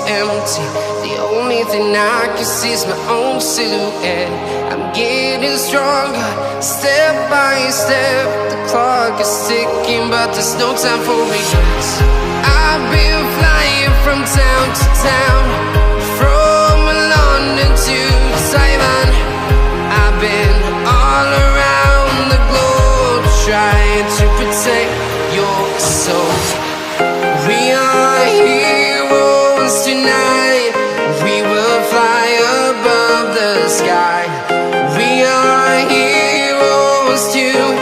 empty. The only thing I can see is my own silhouette. I'm getting stronger, step by step. The clock is ticking, but there's no time for regrets. I've been flying from town to town, from London to Taiwan. I've been all around the globe, trying to protect your soul. We are heroes tonight. We will fly above the sky. We are heroes tonight.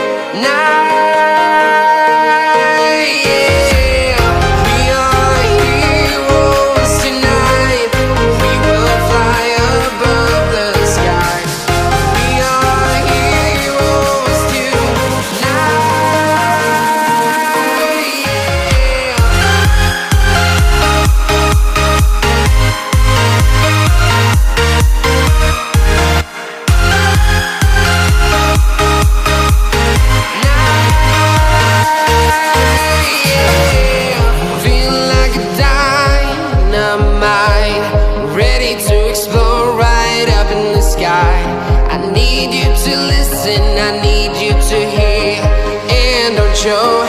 Show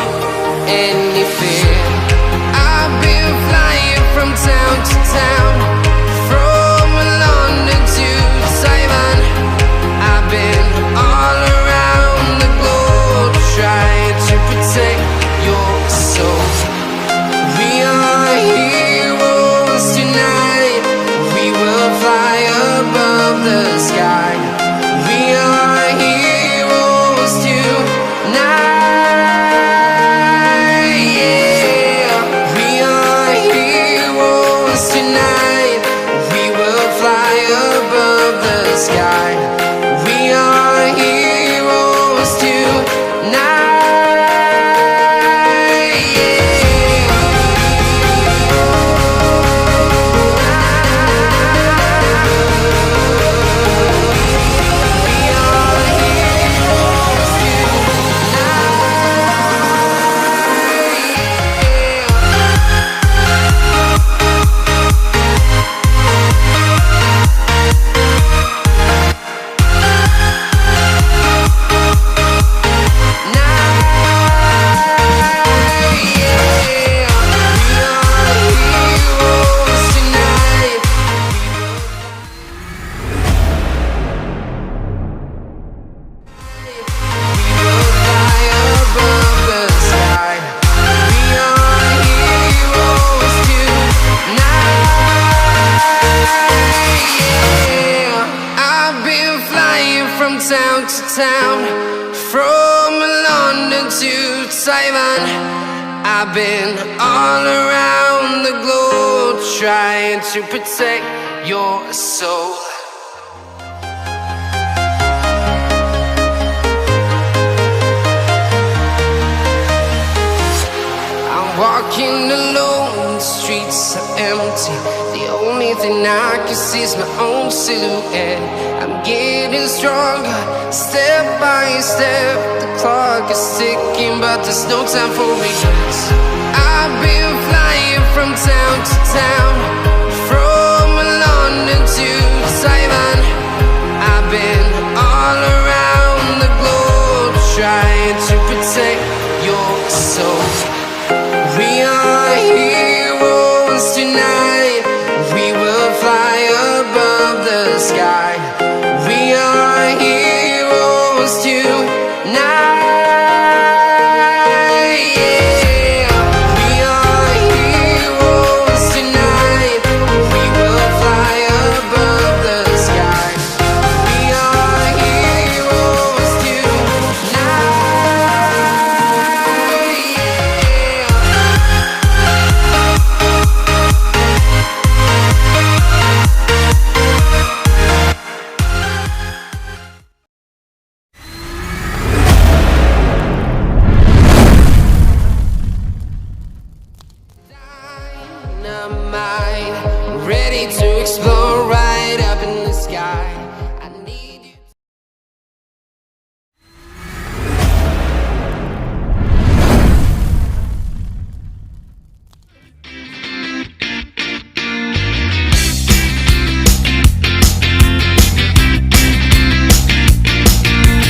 any fear. I've been flying from town to town, from London to Taiwan. I've been all around the globe, trying to protect your soul. We are heroes tonight. We will fly above the sky. We are heroes tonight. Sky. We are heroes tonight. Town to town, from London to Taiwan. I've been all around the globe, trying to protect your soul. I'm walking alone, the streets are empty. The only thing I can see is my own silhouette. I'm getting stronger, step by step. The clock is ticking, but there's no time for regrets. I've been flying from town to town, from London to Taiwan. I've been all around the globe, trying to protect your soul. We are heroes tonight. We will fly above the sky. We are heroes tonight. We are heroes tonight. We will fly above the sky. We are heroes Ready to explore right up in the sky.